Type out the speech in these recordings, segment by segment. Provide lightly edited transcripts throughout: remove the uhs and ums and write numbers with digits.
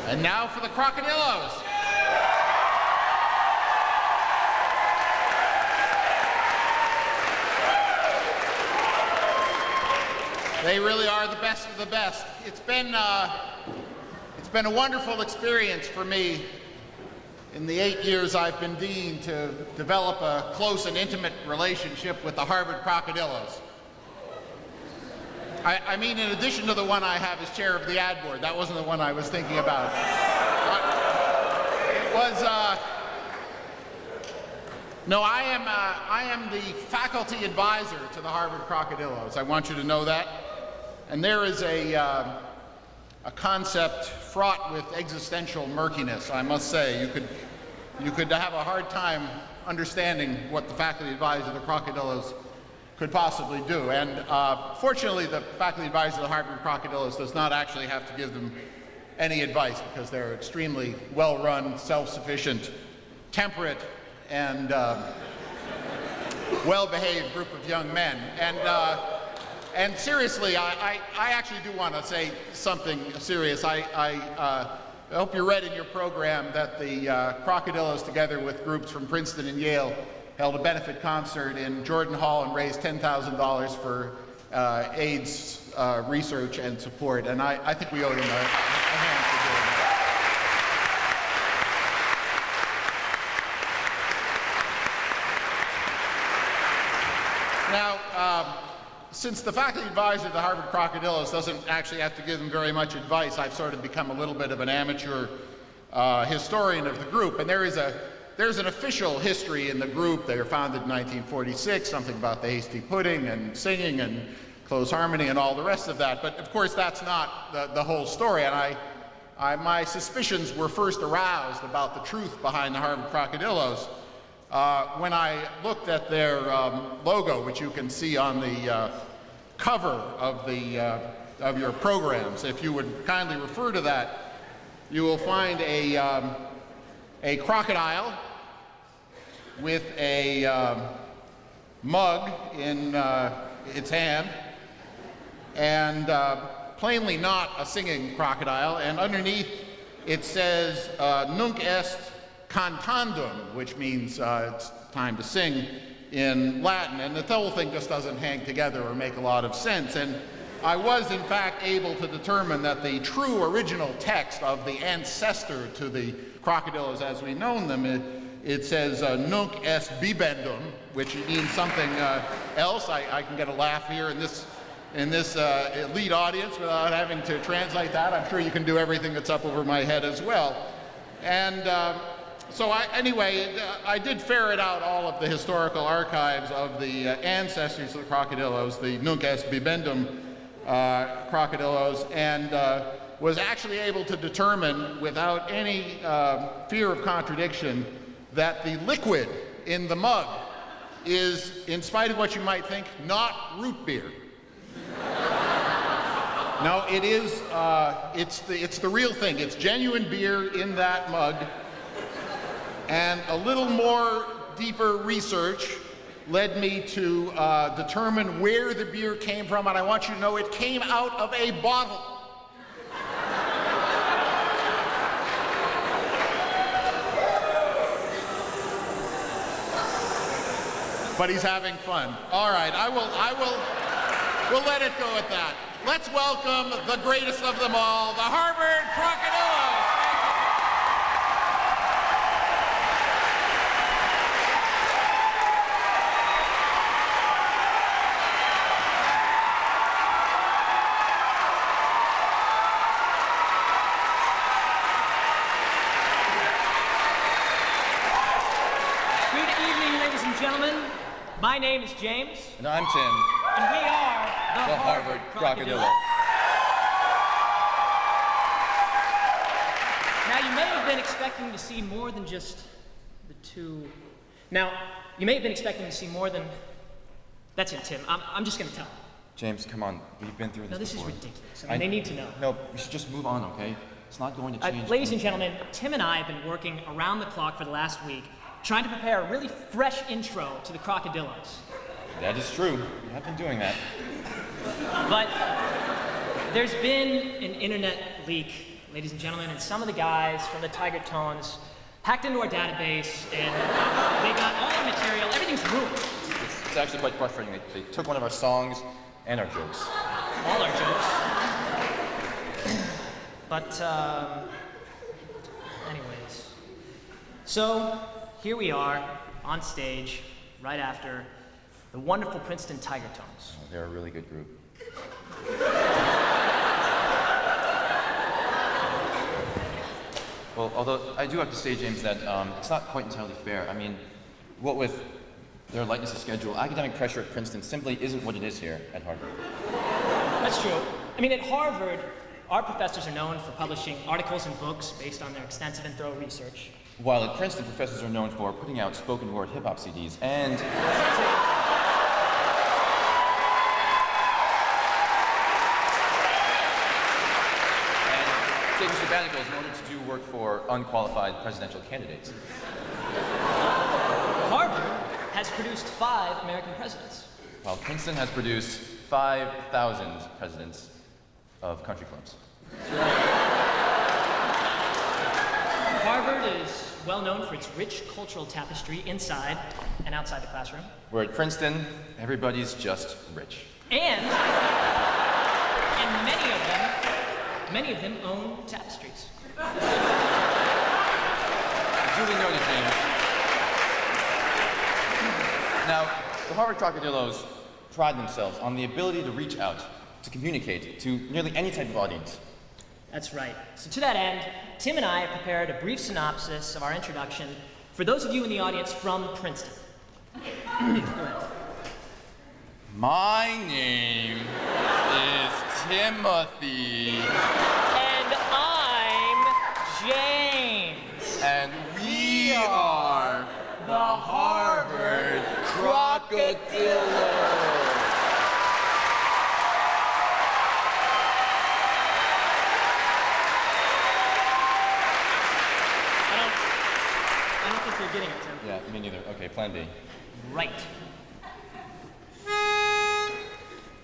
And now for the Crocodillos. They really are the best of the best. It's been a wonderful experience for me in the 8 years I've been dean to develop a close and intimate relationship with the Harvard Crocodillos. I mean, in addition to the one I have as chair of the ad board. That wasn't the one I was thinking about. I am the faculty advisor to the Harvard Crocodillos. I want you to know that. And there is a concept fraught with existential murkiness, I must say. You could have a hard time understanding what the faculty advisor of the Crocodillos could possibly do. And fortunately, the faculty advisor of the Harvard Crocodillos does not actually have to give them any advice, because they're extremely well-run, self-sufficient, temperate, and well-behaved group of young men. And seriously, I actually do want to say something serious. I hope you read in your program that the Crocodillos, together with groups from Princeton and Yale, held a benefit concert in Jordan Hall and raised $10,000 for AIDS research and support. And I think we owe them a hand for doing that. Now, since the faculty advisor of the Harvard Crocodillos doesn't actually have to give them very much advice, I've sort of become a little bit of an amateur historian of the group. And there's an official history in the group. They were founded in 1946, something about the hasty pudding and singing and close harmony and all the rest of that. But of course, that's not the whole story. And my suspicions were first aroused about the truth behind the Harvard Crocodillos when I looked at their logo, which you can see on the cover of your programs. If you would kindly refer to that, you will find a crocodile with a mug in its hand, and plainly not a singing crocodile. And underneath it says nunc est cantandum, which means it's time to sing in Latin. And the whole thing just doesn't hang together or make a lot of sense. And I was, in fact, able to determine that the true original text of the ancestor to the Crocodillos as we know them, it says nunc est bibendum, which means something else. I can get a laugh here in this elite audience without having to translate that. I'm sure you can do everything that's up over my head as well. And so I did ferret out all of the historical archives of the ancestors of the Crocodillos, the nunc est bibendum Crocodillos, and was actually able to determine without any fear of contradiction that the liquid in the mug is, in spite of what you might think, not root beer. No, it is, it's the real thing. It's genuine beer in that mug. And a little more deeper research led me to determine where the beer came from, and I want you to know it came out of a bottle. But he's having fun. All right, we'll let it go at that. Let's welcome the greatest of them all, the Harvard Crocodillos. Gentlemen, my name is James. And I'm Tim. And we are the Harvard Crocodillos. Now, you may have been expecting to see more than just the two. Now, you may have been expecting to see more than. That's it, Tim. I'm just going to tell. James, come on. We've been through this. No, this before. is ridiculous. I mean, they need to know. No, we should just move on, okay? It's not going to change. Ladies and gentlemen, Tim and I have been working around the clock for the last week, trying to prepare a really fresh intro to the Crocodillos. That is true. We have been doing that. But there's been an internet leak ladies and gentlemen, and some of the guys from the Tiger Tones hacked into our database, and they got all our material. Everything's ruined. It's actually quite frustrating. They took one of our songs and our jokes. All our jokes. But, anyways. So, here we are, on stage, right after the wonderful Princeton Tiger Tones. Oh, they're a really good group. Well, although I do have to say, James, that it's not quite entirely fair. I mean, what with their lightness of schedule, academic pressure at Princeton simply isn't what it is here at Harvard. That's true. I mean, at Harvard, our professors are known for publishing articles and books based on their extensive and thorough research. While at Princeton, professors are known for putting out spoken word hip-hop CDs and taking sabbaticals in order to do work for unqualified presidential candidates. Harvard has produced 5 American presidents. While Princeton has produced 5,000 presidents of country clubs. Harvard is well known for its rich cultural tapestry inside and outside the classroom. Where at Princeton, everybody's just rich. And many of them own tapestries. Duly noted, James. Now, the Harvard Crocodillos pride themselves on the ability to reach out, to communicate to nearly any type of audience. That's right. So to that end, Tim and I have prepared a brief synopsis of our introduction for those of you in the audience from Princeton. My name is Timothy. And I'm James. And we are the Harvard Crocodillos. I don't think you're getting it, Tim. Yeah, me neither. Okay, plan B. Right.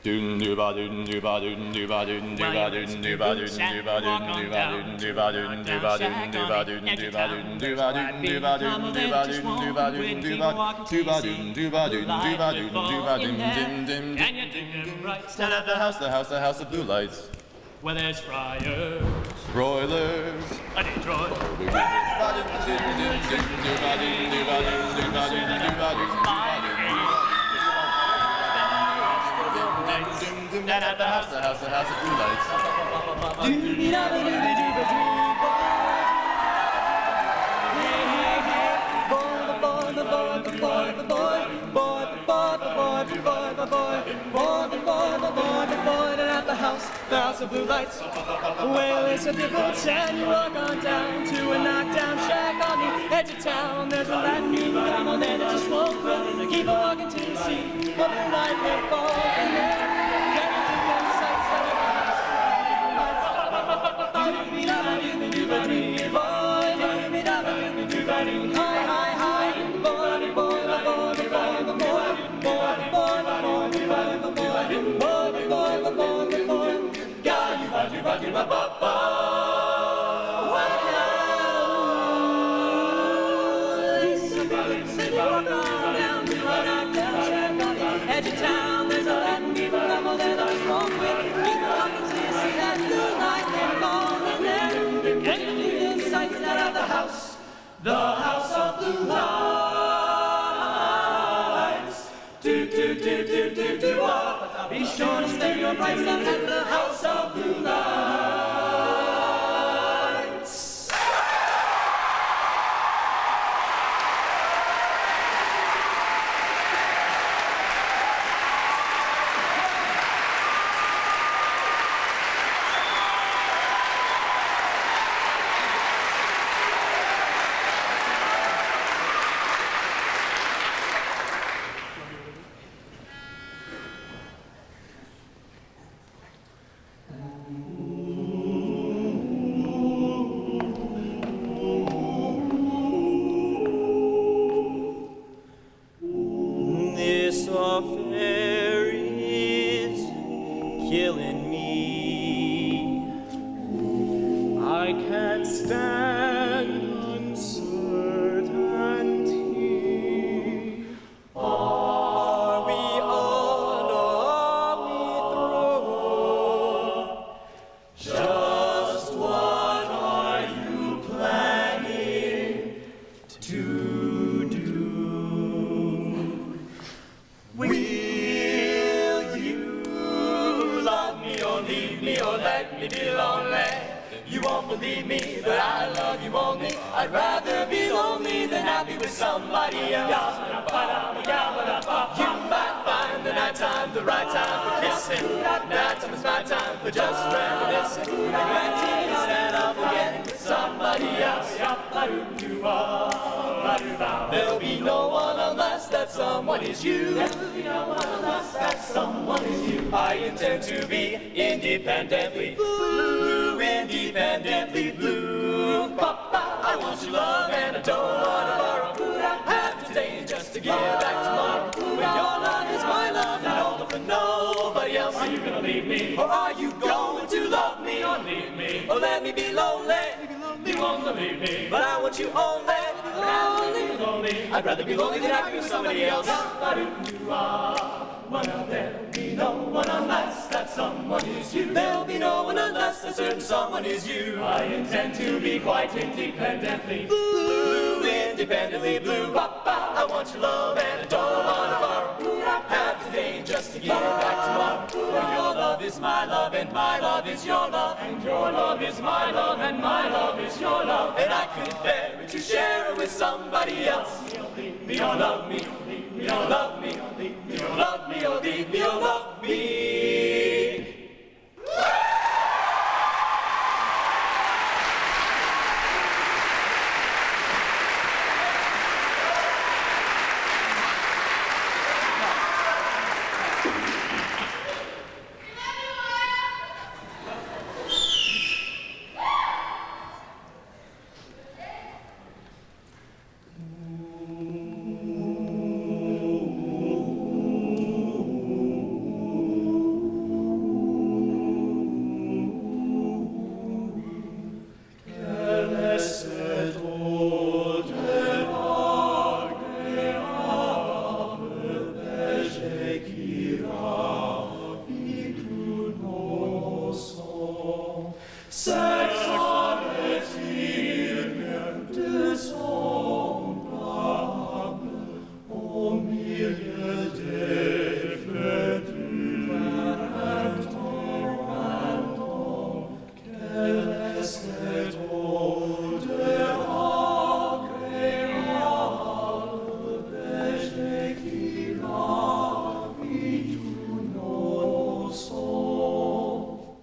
Doon doo ba doon doo ba doon doo ba doon doo ba doon doo ba doon doo ba doon doo ba doon doo ba doon doo ba doon doo ba doon doo ba doon doo ba doon doo ba doon doo ba doon doo ba doon doo ba doon doo ba doon doo ba doon doo ba doon dim dim And you dig them right. stand at the house of blue lights, Where there's fryers, broilers. a Detroit. Stand at the house of blue lights. The house of blue lights. Well, it's a big old town. You walk on down to a knockdown shack on the edge of town. There's a Latin new come on there that just won't quit. Keep walking till you see a blue light will fall. And then get into them sights that edge of town, there's a Latin people come on there that's wrong with. Keep walking till you see that blue light will fall. And then get into them sights that are the house of blue lights. Do do do do do do wah. Be sure to stay your bright sun at the house of blue lights. happy with somebody else. You might find the nighttime the right time for kissing. Nighttime is my time for just reminiscing. The guarantee instead of forgetting with somebody else. There'll be no one unless that someone is you. There'll be no one unless that someone is you. I intend to be independently blue, independently blue. Papa, I want your love and I don't want to borrow. Have today just to give back tomorrow. When your love is my love and all for nobody else. Are you gonna leave me? Or are you going to love me? Or leave me? Or let me be lonely? You won't leave me. But I want you only. I'd rather be lonely than happy with somebody else. Well, there'll be no one unless that someone is you. There'll be no one unless that certain someone is you. I intend to be quite independently blue, independently blue. Papa, I want your love and I don't want to borrow. Have today just to give back tomorrow. For your love is my love and my love is your love. And your love is my love and my love is your love. And I couldn't bear it to share it with somebody else. Me or love me, me or love me, me or love me or leave me or love me.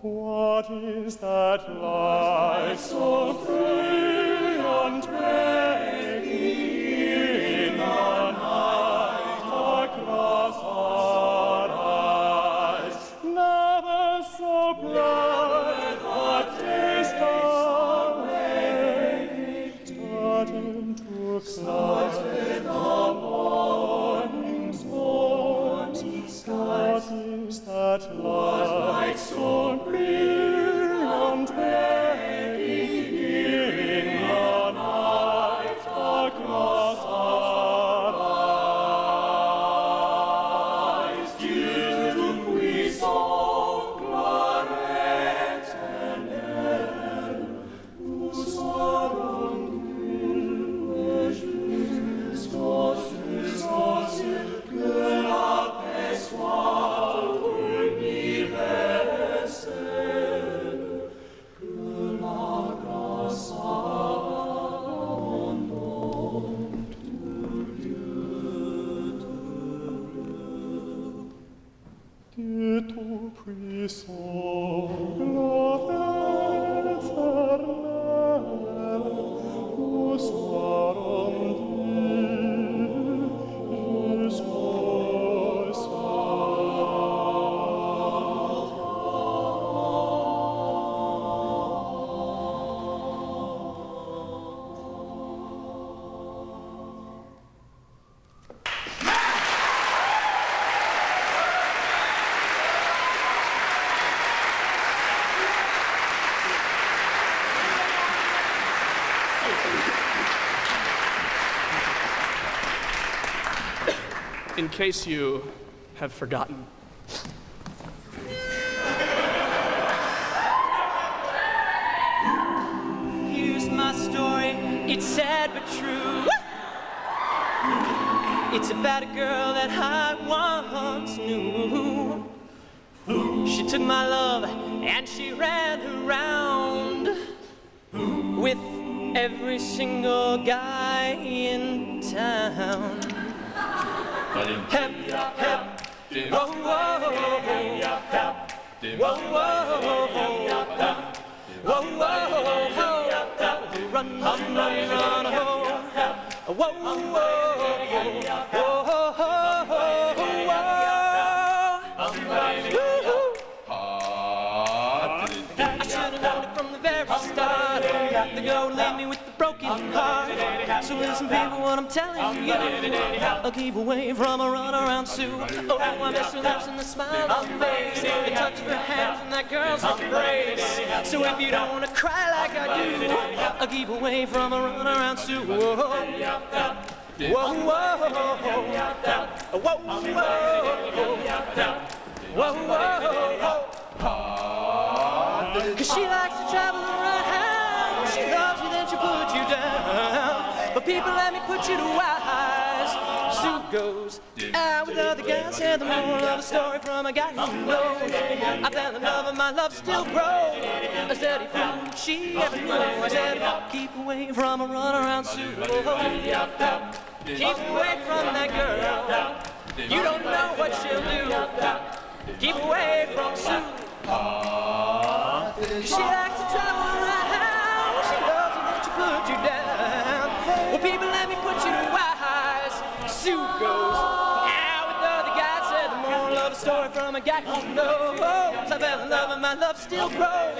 What is that light so brilliant making in the night across our eyes? Never so bright the days away, starting to started the morning's morning skies. What is that light so brilliant making in the night across our eyes? Did we saw claret and air, whose sorrow que la paix soit universelle, que la grâce abondante de Dieu Tout-Puissant, gloire éternelle, où soit rendue jusqu'au In case you have forgotten, Here's my story, it's sad but true. It's about a girl that I once knew. She took my love and she ran around with every single guy in down. Hep, hep, whoa, whoa, whoa, whoa, whoa, run, run, run, run, whoa, whoa, I should have known it from the very start. The girl leave me with the broken heart. So listen, people, what I'm telling you, I'll keep away from a runaround Sue. Oh, I miss her lips and the smile on her face, the touch of her hands and that girl's embrace. So if you don't wanna cry like I do, I'll keep away from a runaround Sue. Whoa, whoa, whoa, whoa, whoa, whoa. Cause she likes to travel around. She loves you, then she'll put you down. But people, let me put you to wise. Sue goes out with other guys, and the moral of the story from a guy who knows. I fell in love and my love still grows. A steady fool she ever knew. I said, keep away from a runaround Sue. Keep away from that girl. You don't know what she'll do. Keep away from Sue. She likes to travel around. She loves you, then she put you down. Well, people, let me put you to wise. Sue goes out with other guys. Said the moral of the story from a guy who knows. I fell in love and my love still grows.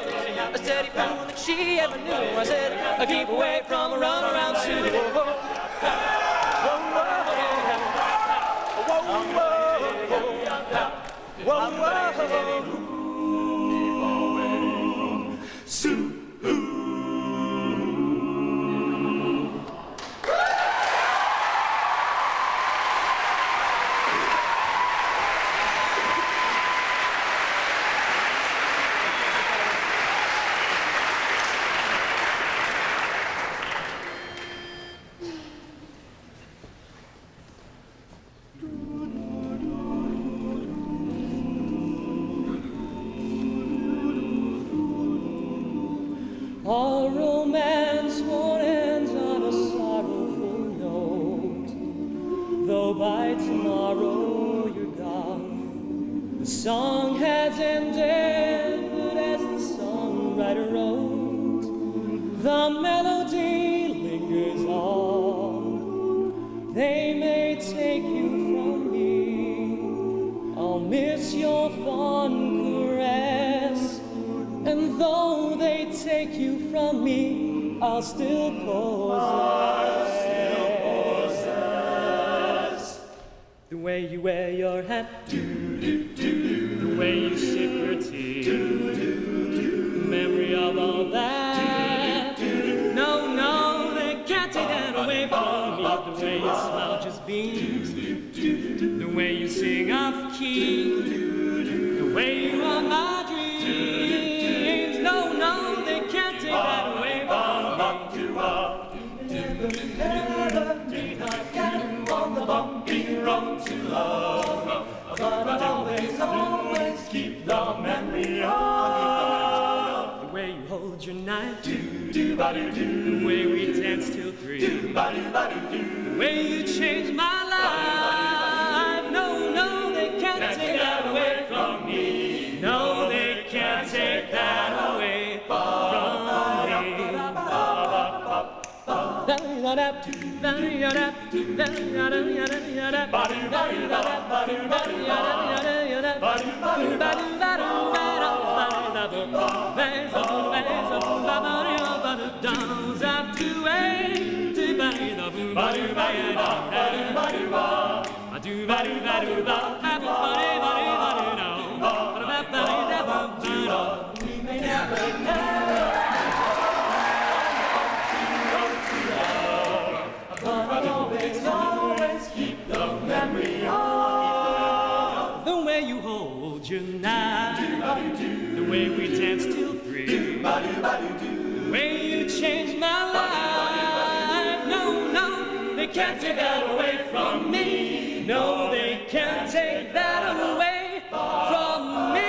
A steady fool that she ever knew. I said, keep away from a runaround Sue. Whoa, whoa, whoa, whoa, whoa. Sue. All romance won't end on a sorrowful note, though by tomorrow you're gone. The song has ended, but as the songwriter wrote, the melody lingers on. They may take you from me, I'll miss your fond caress, and though they take you from me, I'll still possess the way you wear your hat, the way you sip your tea, the memory of all that. No, no, they can't take that away from me. The way you smile just beams, the way you sing off key, the way you are my dreams. No, no, they can't take that away from me. On the bumpy road to love, but I'll always keep the memory of the way you hold your knife, the way we dance till 3, the way you changed my life. No, no, they can't take that away from me. No, they can't take that away from me. Always keep the memory of the way you hold your knife, the way we dance till 3, the way you changed my life. No, no, they can't take that away from me. No, they can't take that away from me.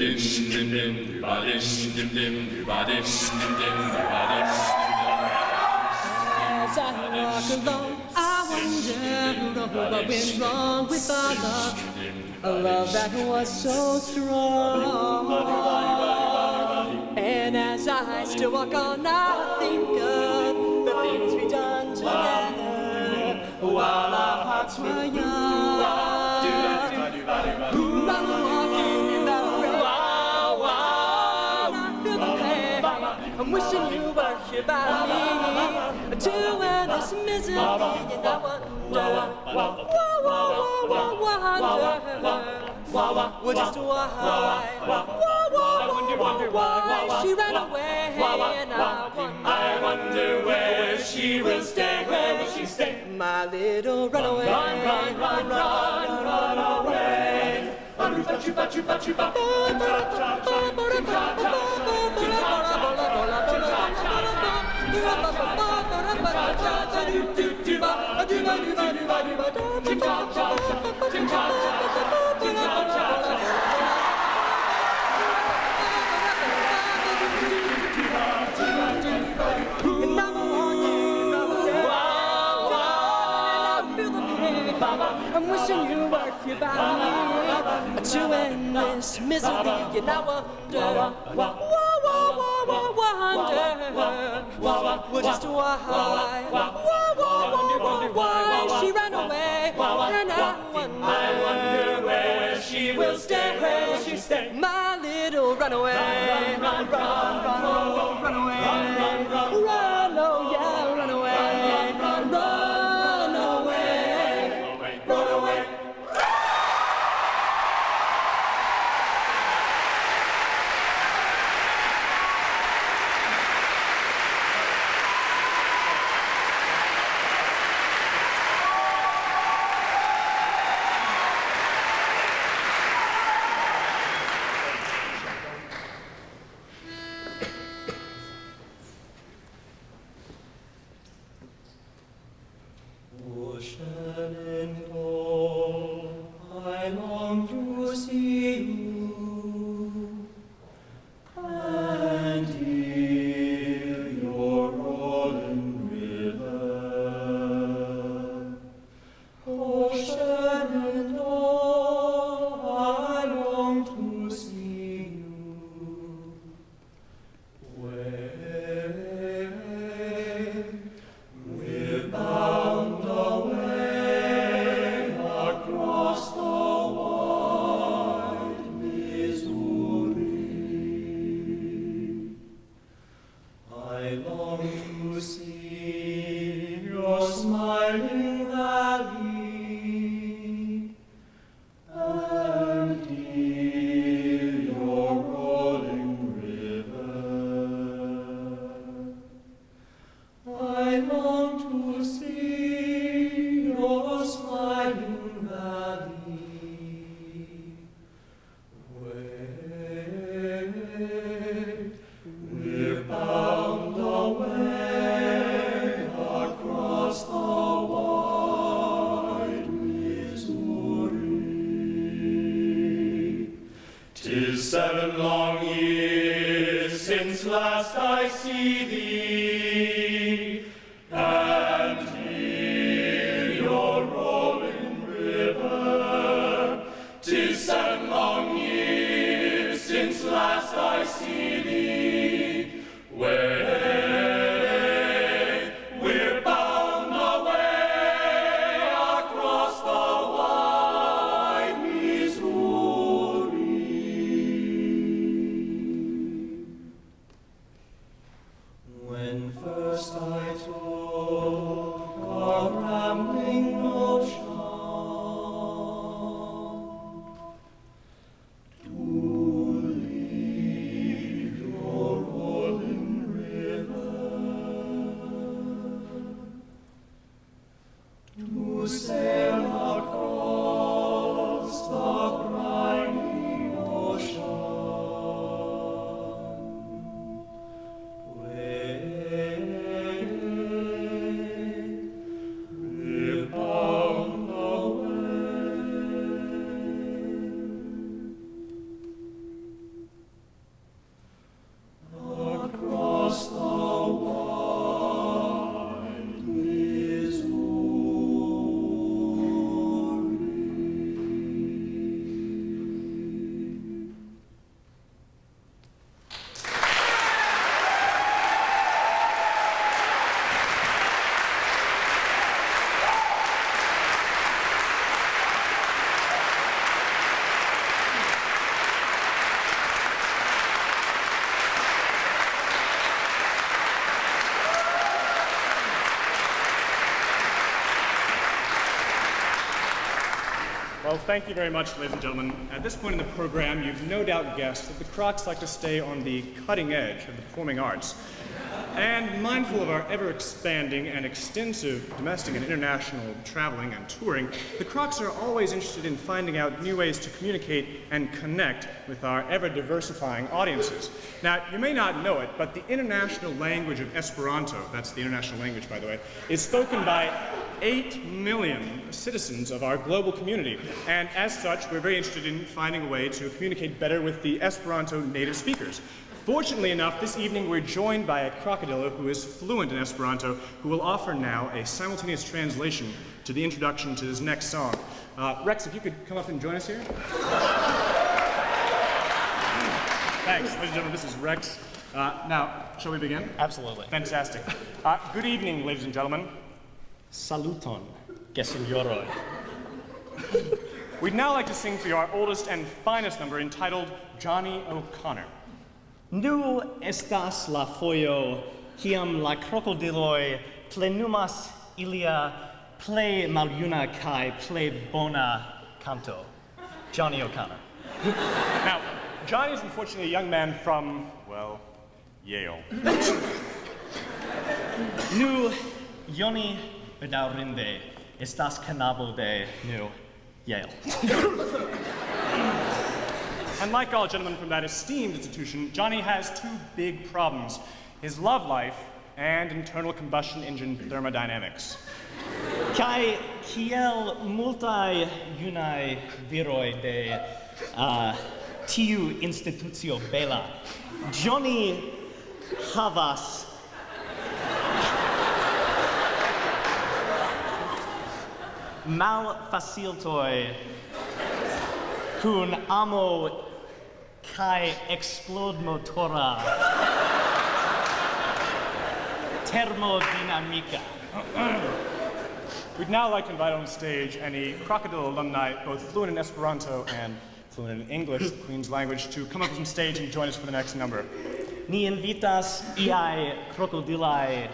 As I walk along, I wonder what went wrong with our love. A love that was so strong. And as I still walk on, I think of the things we done together while our hearts were young. I'm walking in the rain. I feel the pain. I'm wishing you were here by me to end this misery. And I wonder, just why she ran away. And I wonder where she will stay. Where will she stay? My little runaway. Run away. I'm wishing you were here by me to end this misery, and I wonder, well, just why she ran away, and I wonder where she will stay, my little runaway. Run away, run, oh yeah, run away, run away. I long to see you and hear your rolling river. Ocean and all, I long to see you. Where we're bound away across the wide Missouri. I long to see your smiling valley and hear your rolling river. I long to see your smiling valley, where we're bound away across the wide Missouri. 'Tis 7 long years since last I see thee, and hear your rolling river. 'Tis 7 long years since last I see thee, where we're bound away across the wide Missouri. When first Well, thank you very much, ladies and gentlemen. At this point in the program, you've no doubt guessed that the Kroks like to stay on the cutting edge of the performing arts. And mindful of our ever-expanding and extensive domestic and international traveling and touring, the Kroks are always interested in finding out new ways to communicate and connect with our ever-diversifying audiences. Now, you may not know it, but the international language of Esperanto, that's the international language, by the way, is spoken by 8 million citizens of our global community. And as such, we're very interested in finding a way to communicate better with the Esperanto native speakers. Fortunately enough, this evening we're joined by a crocodilo who is fluent in Esperanto, who will offer now a simultaneous translation to the introduction to his next song. Rex, if you could come up and join us here. Thanks, ladies and gentlemen, this is Rex. Now, shall we begin? Absolutely. Fantastic. Good evening, ladies and gentlemen. Saluton, gesignoroi. We'd now like to sing for you our oldest and finest number entitled Johnny O'Connor. Nu estas la foio, kiam la krokodiloi plenumas ilia plei maljuna kai plei bona canto. Johnny O'Connor. Now, Johnny is unfortunately a young man from, well, Yale. Nu Ioni bedaurinde estas canabo de nu Yale. Unlike all gentlemen from that esteemed institution, Johnny has 2 big problems: his love life and internal combustion engine thermodynamics. Kai kiel multae junai viroi de tiu institutio bela, Johnny havas malfaciltoi kun amo kai explodmotora thermodynamica. We'd now like to invite on stage any Crocodile alumni, both fluent in Esperanto and fluent in English, the Queen's language, to come up on stage and join us for the next number. Ni invitas iai crocodilai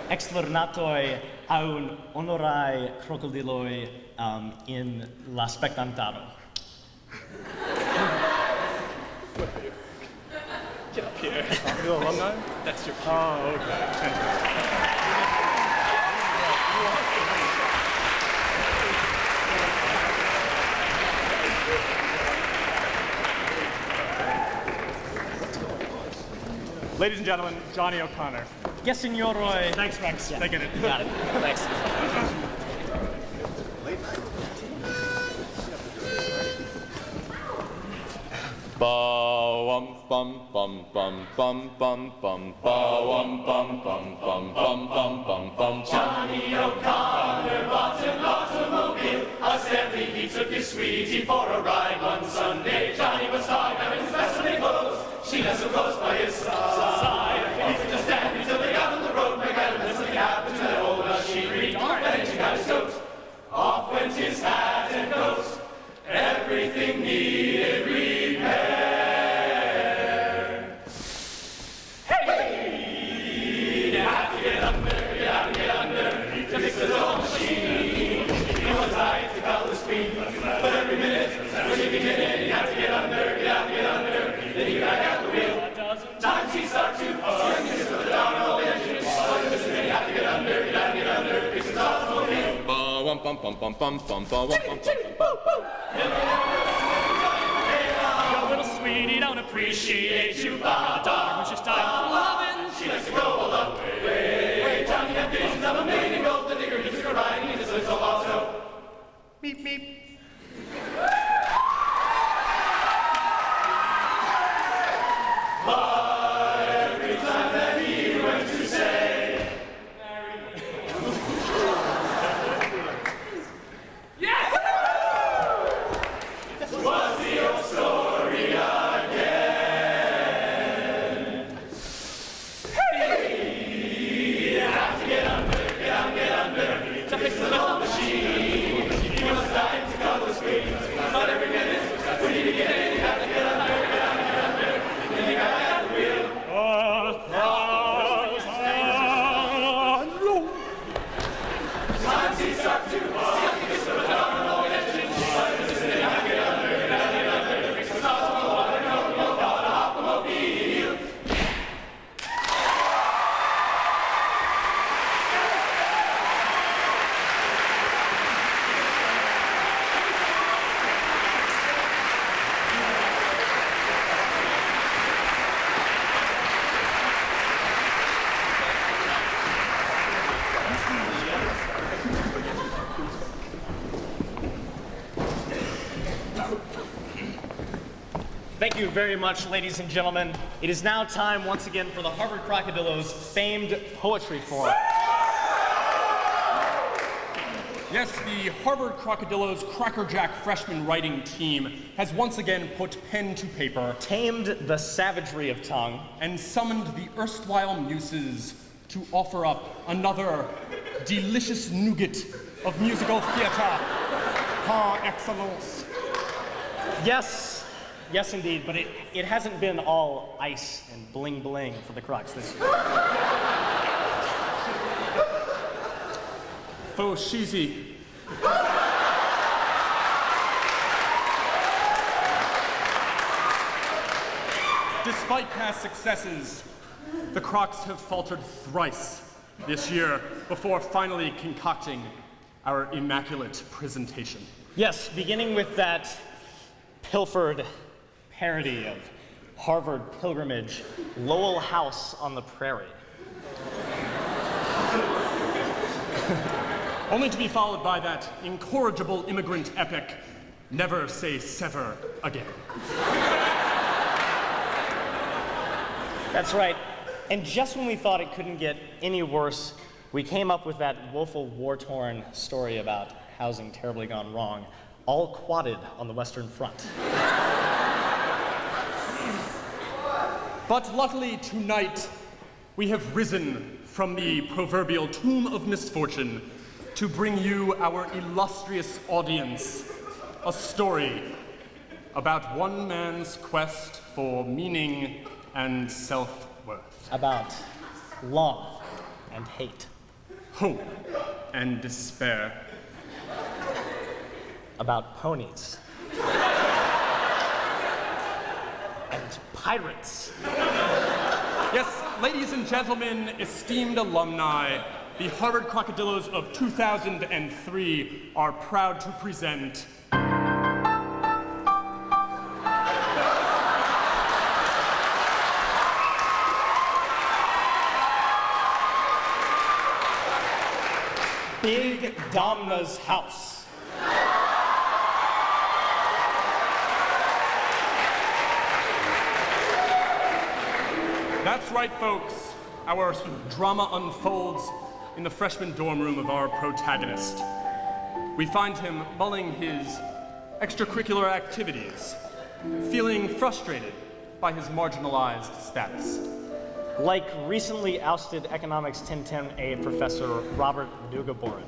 explornatoi aun honorai crocodiloi in la spectantaro. Get up here. Crocodile alumni? That's your cue. Oh, okay. Fantastic. Ladies and gentlemen, Johnny O'Connor. Yes, signoroi. Thanks, Rex. Yeah. They get it. Got it. Thanks. Ba-wum bum bum bum bum bum bum ba-wum bum bum bum bum bum bum bum. Johnny O'Connor bought an automobile. Ostensibly he took his sweetie for a ride one Sunday. Johnny was tired having his fashionably clothes. She was so close by his side. He could just stand until they got on the road. McAdams something happened to that old machinery. Then she got his coat. Off went his hat and coat. Everything needed repair. Hey! You have to get under, you have to get under to fix this old machine. He was right to call the screen, but every minute when you begin it, you have to get under, you have to get under. Then you back out the wheel. Times he start to swing his foot down on the engine. Then you have to get under, you have to get under, fix this automobile. Ba-wum bum bum bum bum bum ba-wum bum bum bum. Your little sweetie don't appreciate you, but the daughter who's just died of loving, she likes to go all the way. Johnny had visions of a million gold, the digger he took a ride in his little auto. Meep meep. Every time that he went to say, yes! Was the old story again. Hey! You have to get under, to fix the little machine. He was dying to call the screen. Thank you very much, ladies and gentlemen. It is now time once again for the Harvard Crocodillos' famed poetry forum. Yes, the Harvard Crocodillos Crackerjack freshman writing team has once again put pen to paper, Tamed the savagery of tongue, and summoned the erstwhile muses to offer up another delicious nougat of musical theater par excellence. Yes indeed, but it hasn't been all ice and bling bling for the Kroks this year. Faux cheesy. Despite past successes, the Kroks have faltered thrice this year before finally concocting our immaculate presentation. Yes, beginning with that pilfered parody of Harvard pilgrimage, Lowell House on the Prairie. Only to be followed by that incorrigible immigrant epic, Never Say Sever Again. That's right. And just when we thought it couldn't get any worse, we came up with that woeful, war-torn story about housing terribly gone wrong, all quadded on the Western Front. But luckily tonight, we have risen from the proverbial tomb of misfortune to bring you, our illustrious audience, a story about one man's quest for meaning and self-worth, About love and hate. hope and despair. About ponies. And pirates. Yes, ladies and gentlemen, esteemed alumni, the Harvard Crocodillos of 2003 are proud to present Big Domna's House. That's right, folks. Our drama unfolds in the freshman dorm room of our protagonist. We find him mulling his extracurricular activities, feeling frustrated by his marginalized status. Like recently ousted Economics 1010A professor Robert Dugaborin.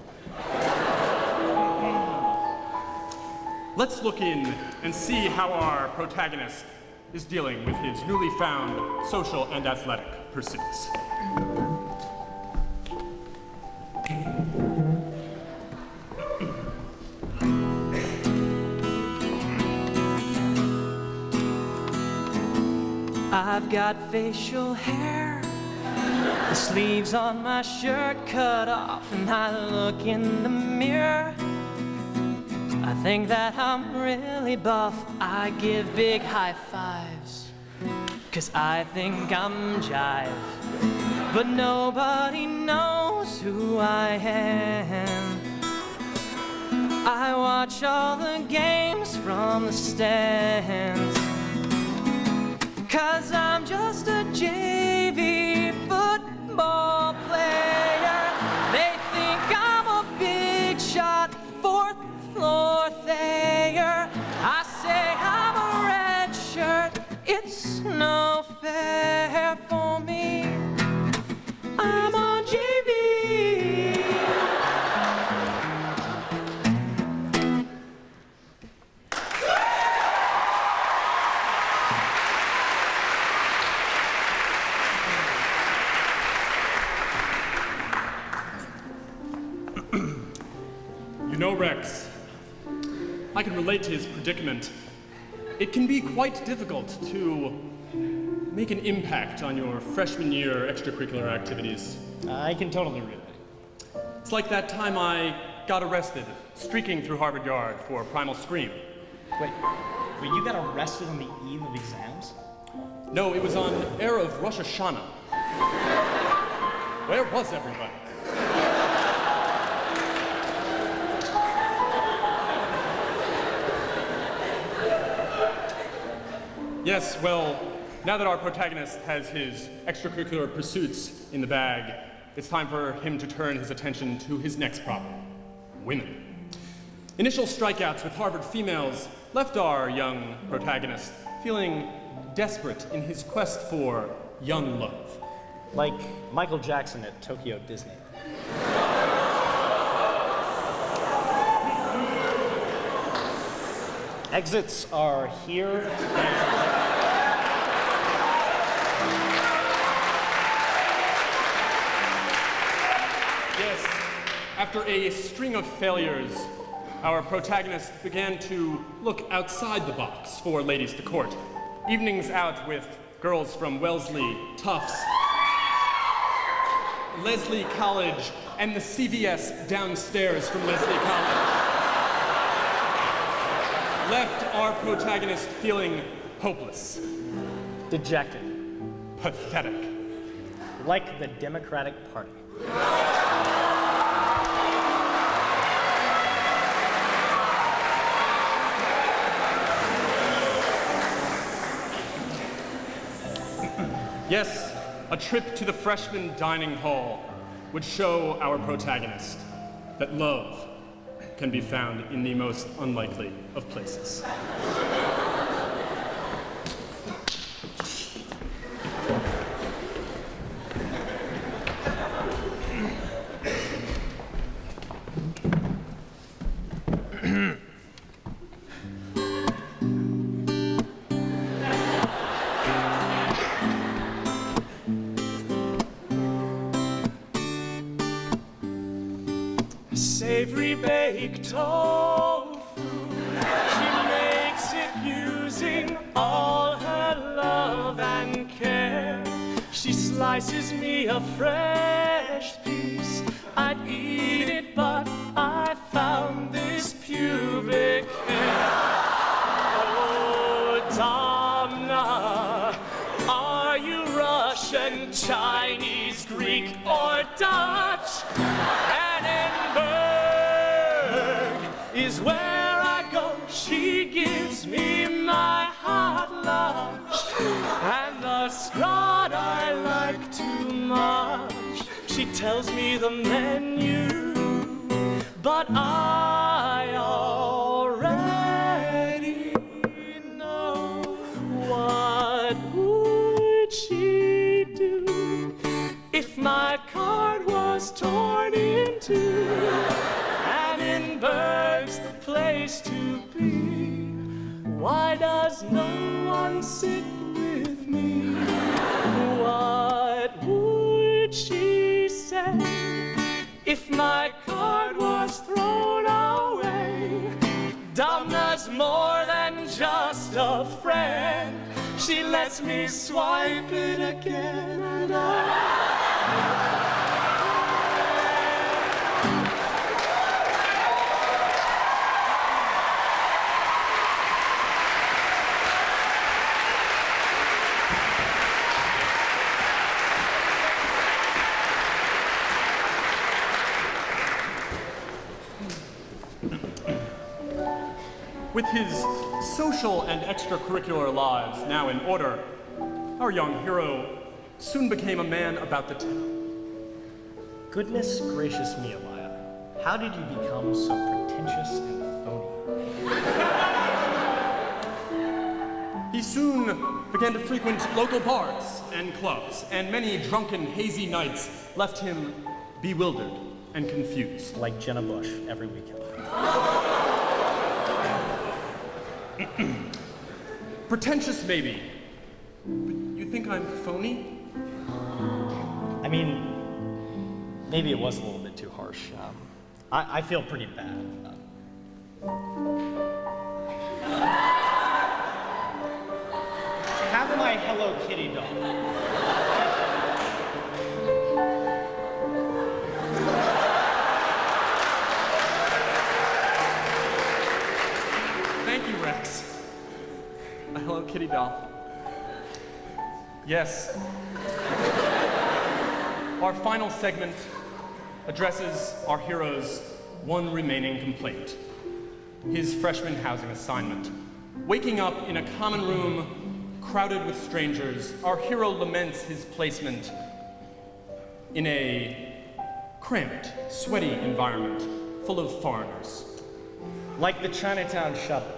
Let's look in and see how our protagonist is dealing with his newly found social and athletic pursuits. I've got facial hair, the sleeves on my shirt cut off, and I look in the mirror. I think that I'm really buff. I give big high fives, 'cause I think I'm jive. But nobody knows who I am. I watch all the games from the stands, 'cause I'm just a JV football player. They think I'm a big shot, fourth floor Thayer. I say I'm a red shirt, it's no fair for me. I'm on JV. You know, Rex, I can relate to his predicament. It can be quite difficult to make an impact on your freshman year extracurricular activities. I can totally relate. It's like that time I got arrested streaking through Harvard Yard for Primal Scream. Wait, you got arrested on the eve of exams? No, it was on Erev Rosh Hashanah. Where was everybody? Yes, well, now that our protagonist has his extracurricular pursuits in the bag, it's time for him to turn his attention to his next problem, women. Initial strikeouts with Harvard females left our young protagonist feeling desperate in his quest for young love. Like Michael Jackson at Tokyo Disney. Exits are here. Yes, after a string of failures, our protagonist began to look outside the box for ladies to court. Evenings out with girls from Wellesley, Tufts, Lesley College, and the CVS downstairs from Lesley College left our protagonist feeling hopeless, Dejected. pathetic. Like the Democratic Party. Yes, a trip to the freshman dining hall would show our protagonist that love can be found in the most unlikely of places. Savory baked tofu. She makes it using all her love and care. She slices me a fresh piece. I'd eat it, but I found this pubic hair. Oh, Damna, are you Russian, Chinese, Greek, or Dutch? Is where I go. She gives me my hot lunch, and the scrod I like too much. She tells me the menu, but I already know. What would she do if my card was torn in two? Edinburgh's the place to be. Why does no one sit with me? What would she say if my card was thrown away? Damna's more than just a friend. She lets me swipe it again and again. With his social and extracurricular lives now in order, our young hero soon became a man about the town. Goodness gracious me, Elia. How did you become so pretentious and phony? He soon began to frequent local bars and clubs, and many drunken, hazy nights left him bewildered and confused. Like Jenna Bush every weekend. Pretentious, maybe. But you think I'm phony? I mean, maybe it was a little bit too harsh. I feel pretty bad. Have my Hello Kitty doll. Thank you, Rex. A Hello Kitty doll. Yes. Our final segment addresses our hero's one remaining complaint, his freshman housing assignment. Waking up in a common room Crowded with strangers, our hero laments his placement in a cramped, sweaty environment full of foreigners. Like the Chinatown shuttle.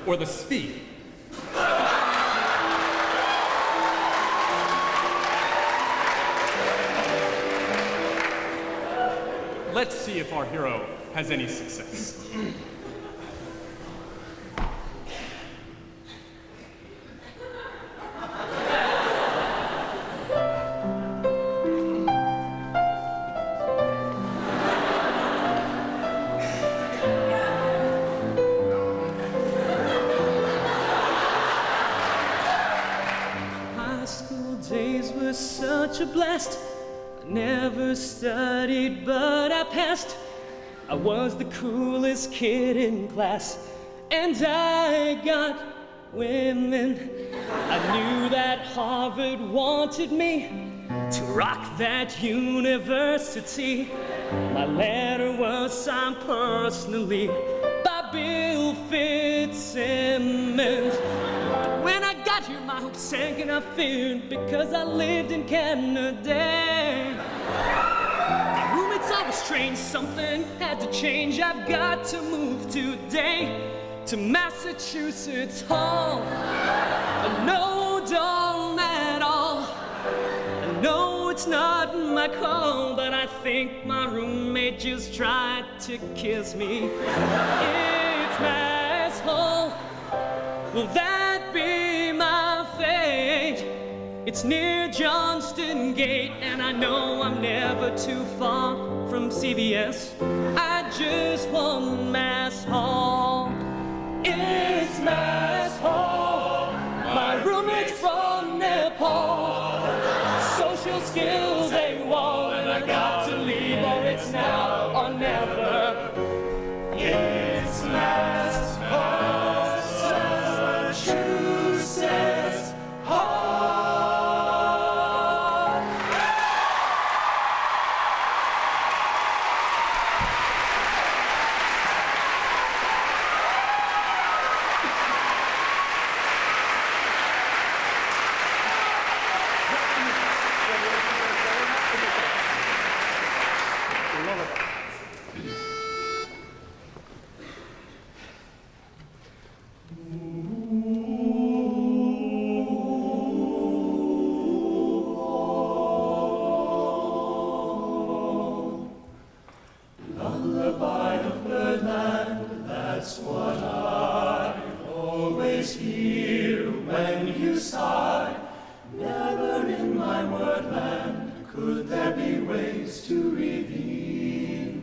Or the speed. Let's see if our hero has any success. High school days were such a blast. I never studied, but I passed. I was the coolest kid in class, and I got women. I knew that Harvard wanted me to rock that university. My letter was signed personally by Bill Fitzsimmons. But when I got here, my hopes sank and I feared because I lived in Canada. My roommates always strange, something had to change. I've got to move today to Massachusetts Hall. No dorm at all. I know it's not my call, but I think my roommate just tried to kiss me. It's Mass Hall. Will that be my fate? It's near Johnston Gate, and I know I'm never too far from CVS. I just want Mass Hall. It's Mass Hall. My roommate's from Nepal. Social skills AWOL, and I got to leave, or it's now or never. It's Mass Hall, Massachusetts Hall. Lullaby of birdland, that's what I always hear when you sigh. Never in my wordland could there be ways to reveal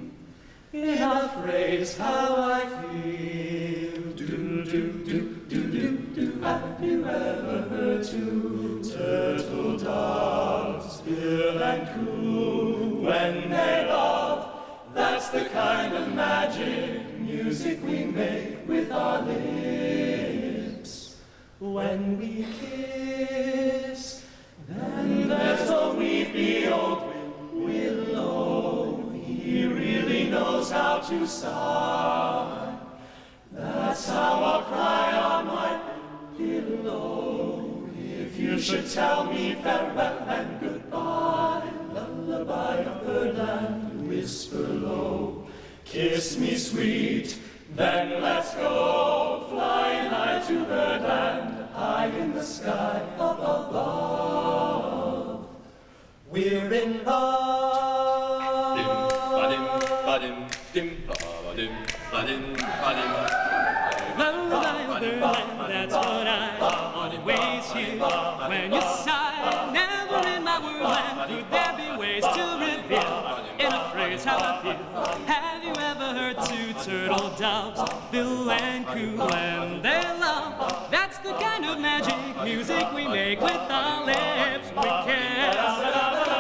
in a phrase how I feel. Do do do do do do. Have you ever heard two turtle doves bill and coo when they love? That's the kind of magic music we make with our lips. When we kiss, then there's a weepy old willow. He really knows how to sigh. That's how I'll cry on my pillow. If you should tell me farewell and goodbye, lullaby of birdland, whisper low, kiss me sweet, then let's go, flying high to birdland, high in the sky up above. We're in love. Lullaby of birdland, that's what I always hear when you sigh. Never in my wordland could there be ways to reveal in a phrase how I feel. Have you ever heard two turtle doves bill and coo when they love? That's the kind of magic music we make with our lips. We kiss.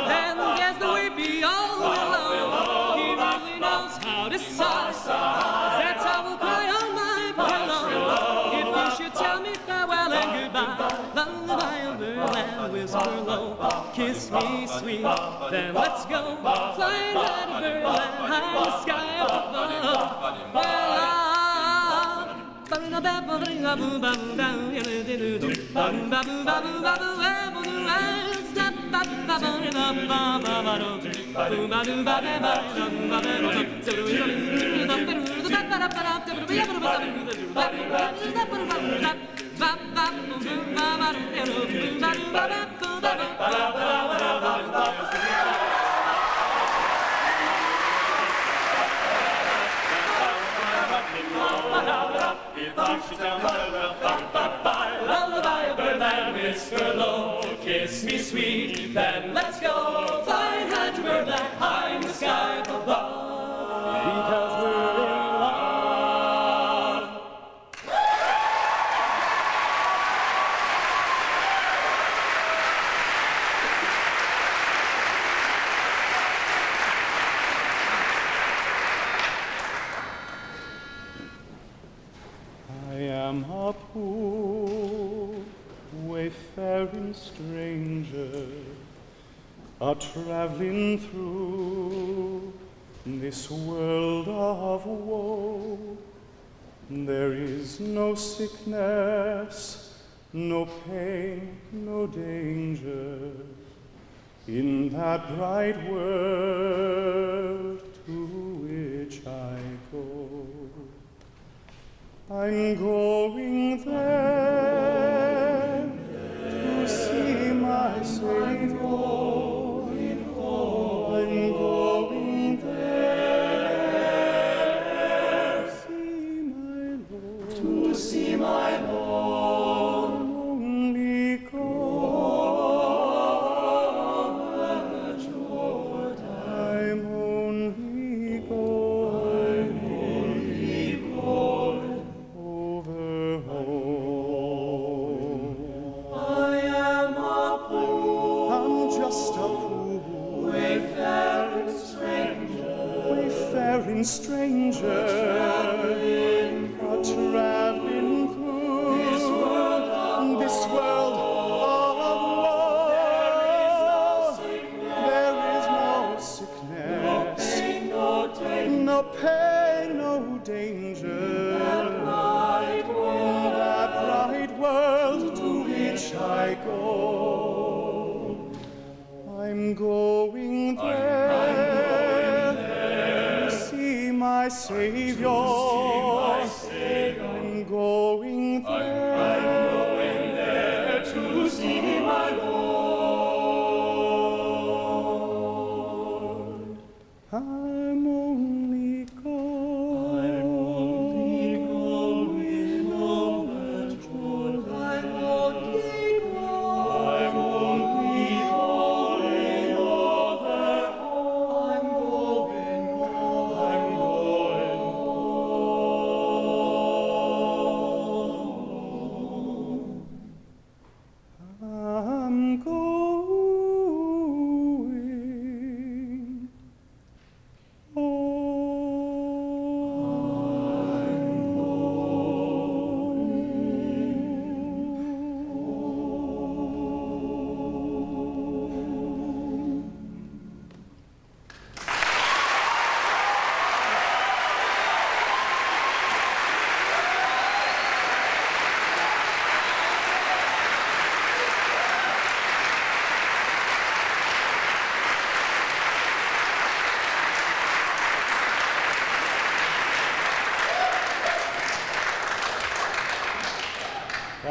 Then there's the weepy old willow. He really knows how to sigh. That's how we'll cry on my pillow. If you should tell me farewell and goodbye, lullaby of birdland. whisper low, kiss me sweet, then let's go flying high to birdland, high in the sky above. Lullaby of birdland, whisper low, kiss me sweet, then let's go flying high to birdland, high in the sky above. Because we're in love. I am a poor, wayfaring stranger, a traveling through this world of woe. There is no sickness, no pain, no danger in that bright world to which I go. I'm going there to see my Savior. I'm going there to see my Lord. I'm only going Jordan. I'm only going over home. I am a poor, I'm just a poor, wayfaring stranger, a traveling through this world of woe. There is no sickness, no pain, no danger. That bright world to which I go. I'm going there to see my Savior. I'm going there to see my Lord. I'm only going over Jordan. I'm only going over. I'm going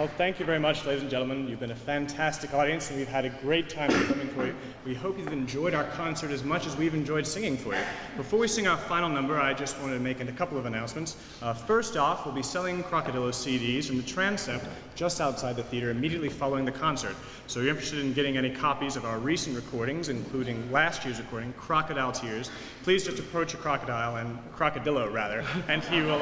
Well, thank you very much, ladies and gentlemen. You've been a fantastic audience, and we've had a great time performing for you. We hope you've enjoyed our concert as much as we've enjoyed singing for you. Before we sing our final number, I just wanted to make a couple of announcements. First off, we'll be selling Crocodilo CDs from the transept just outside the theater immediately following the concert. So if you're interested in getting any copies of our recent recordings, including last year's recording, Crocodile Tears, please just approach a crocodilo, and he will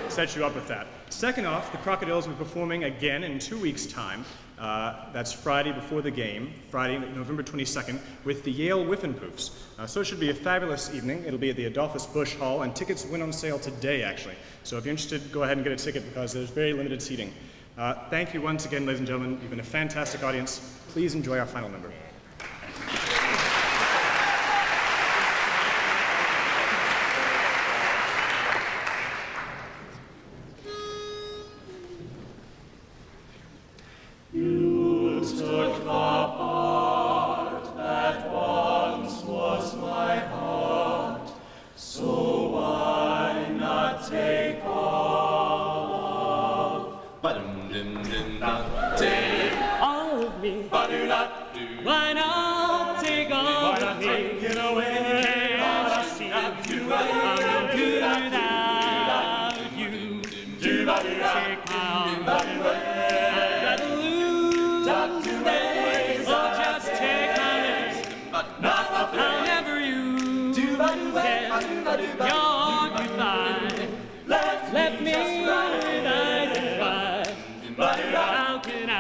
set you up with that. Second off, the Crocodilos will be performing again in 2 weeks' time. That's Friday before the game, Friday, November 22nd, with the Yale Whiffenpoofs. So it should be a fabulous evening. It'll be at the Adolphus Busch Hall, and tickets went on sale today, actually. So if you're interested, go ahead and get a ticket because there's very limited seating. Thank you once again, ladies and gentlemen. You've been a fantastic audience. please enjoy our final number. You took the part that once was my heart, so why not take all Take All of me, why not take all of me? it away? Can't you see I'm no good without you? Take my arms, I'd rather lose or just take my lips. I'll never use your goodbye. Left me with eyes that cry. How can I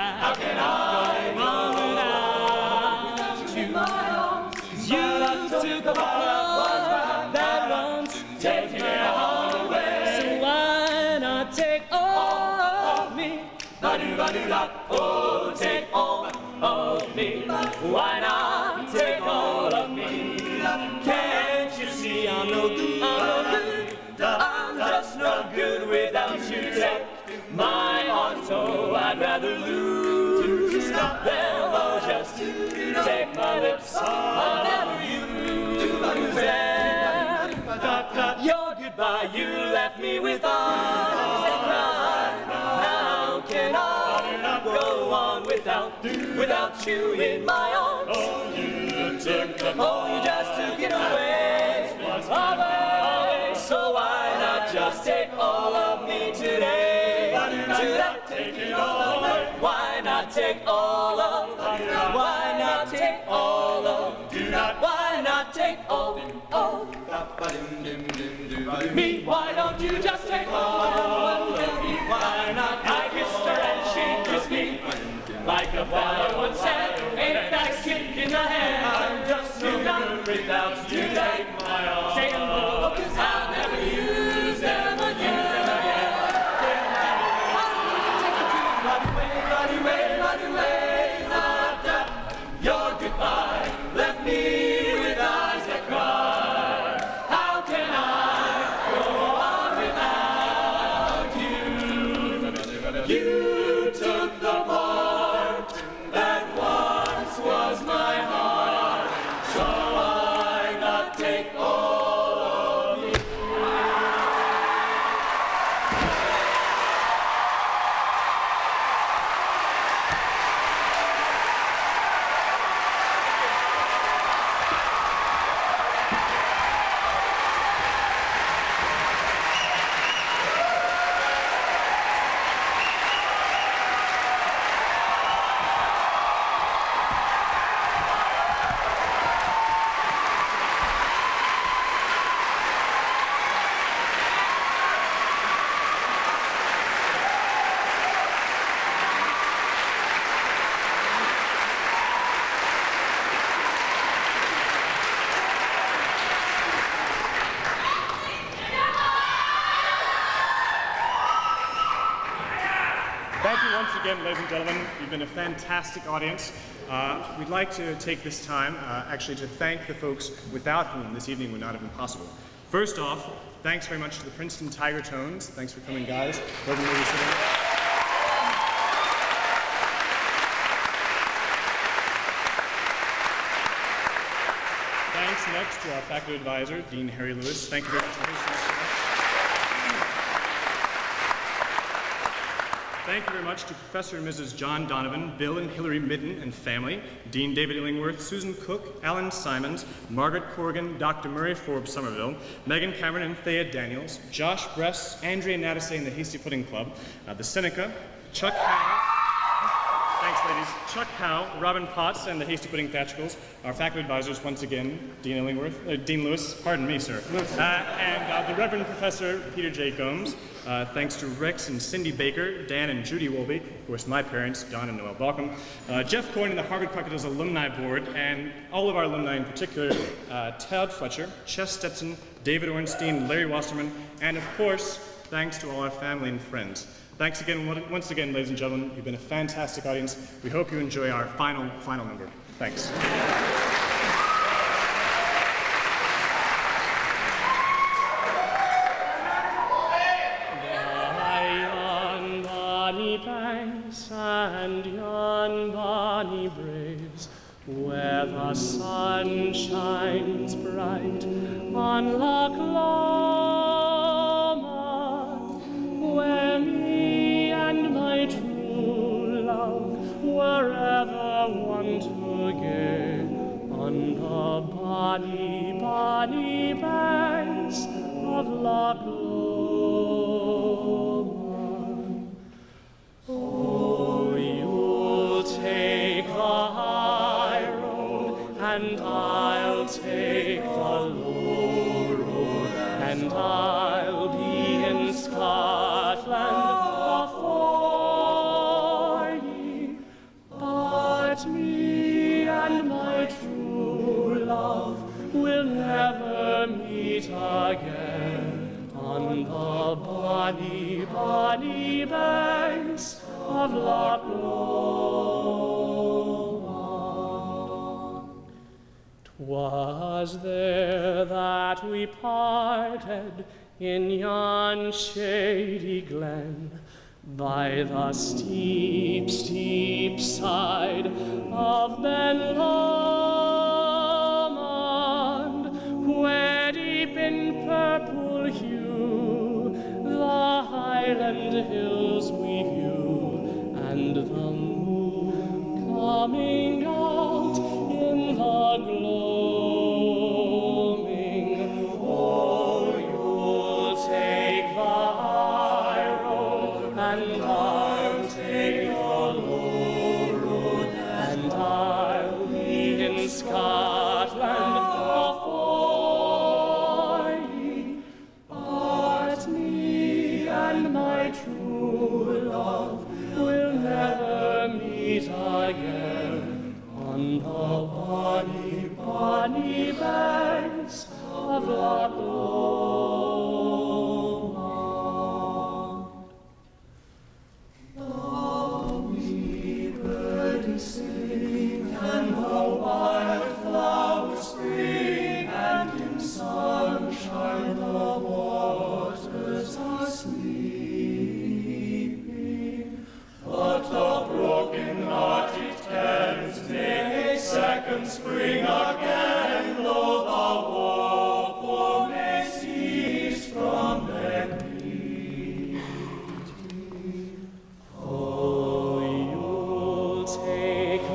go on without you? 'Cause you took the part that once was my heart. So why not take all of me? Oh, take all of me. Why not take all of me? Can't you see I'm no good? I'm just no good without you. Take my heart, so I'd rather lose than oh, just take my lips. I'll never use them. Your goodbye, you left me with arms that cry. How can I go on without you in my arms? Oh, you just took it away. So why not just take all of me today? Take it all away. Why not take all of? Why not take all of? Why not take all of me? Why don't you just take all of me? Why not? I kissed her and she kissed me. Like a fellow once said, ain't that a kick in the head? I'm just no good without you. Take my arms. Take them all, 'cause I'll never use them again. Your goodbye left me with eyes that cry. How can I go on without you? You took the part that once was my heart. So why not take all of me? Thank you once again, ladies and gentlemen. You've been a fantastic audience. We'd like to take this time actually to thank the folks without whom this evening would not have been possible. First off, thanks very much to the Princeton Tiger Tones. Thanks for coming, guys. Welcome, ladies and gentlemen. Thanks next to our faculty advisor, Dean Harry Lewis. Thank you very much for hosting us tonight. Thank you very much to Professor and Mrs. John Donovan, Bill and Hillary Midden and family, Dean David Illingworth, Susan Cook, Alan Simons, Margaret Corrigan, Dr. Murray Forbes Somerville, Megan Cameron and Thea Daniels, Josh Bress, Andrea Natase and the Hasty Pudding Club, the Seneca, Chuck Howe, thanks ladies, Chuck Howe, Robin Potts and the Hasty Pudding Theatricals, our faculty advisors once again, Dean Illingworth, Dean Lewis, pardon me sir, and the Reverend Professor Peter J. Gomes. Thanks to Rex and Cindy Baker, Dan and Judy Wolby, of course my parents, Don and Noel Balcom, Jeff Coyne and the Harvard Crocodiles Alumni Board, and all of our alumni in particular, Todd Fletcher, Chess Stetson, David Ornstein, Larry Wasserman, and of course, thanks to all our family and friends. Thanks again, once again, ladies and gentlemen. You've been a fantastic audience. We hope you enjoy our final number. Thanks. Yon bonny banks and yon bonny braes, where the sun shines bright on Loch Lomond, where me and my true love were ever one to gae, on the bonny, bonny banks of Loch Lomond. Oh, you'll take the high road, and I'll take the low road, and I'll be in Scotland afore ye. But me and my true love will never meet again on the bonny, bonny banks of Loch Lomond. 'Twas there that we parted in yon shady glen, by the steep, steep side of Ben Lomond, where deep in purple hue the highland hills we view, and the moon coming out in the gloaming. Oh, you'll take the high road, and I'll take the low road, and I'll be in Scotland afore ye. But me and my true love will never meet again on the bonny, bonny banks of Loch Lomond. The wee birdies sing, and the wildflowers spring, and in sunshine the waters are sleeping. But the broken-hearted cares may second spring again, though the woeful may cease from their greeting. Oh, you'll take the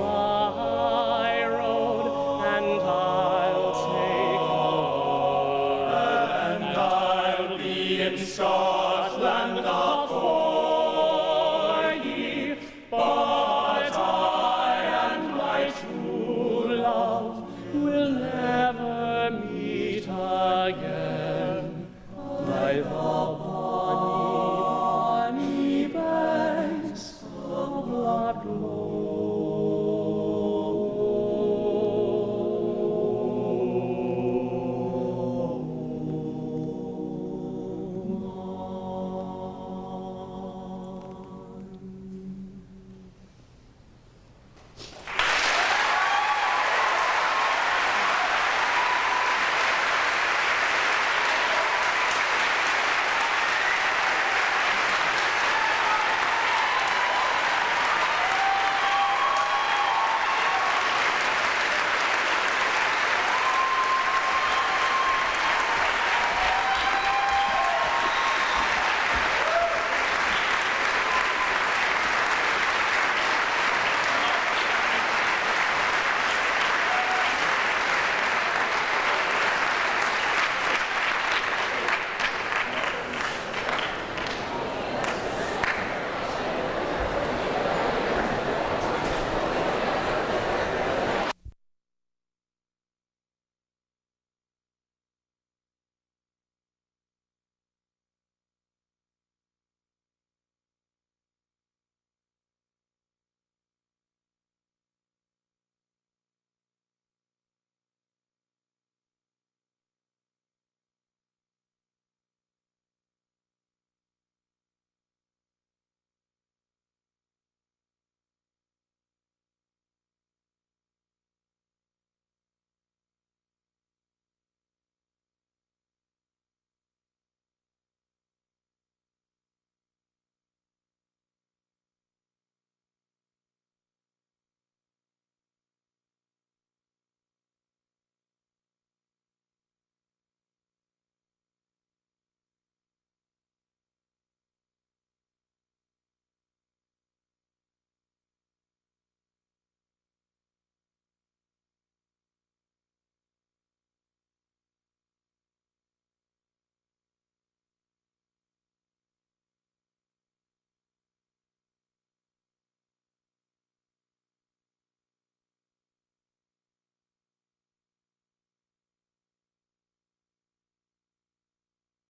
high road, and I'll take the low road, and I'll be in Scotland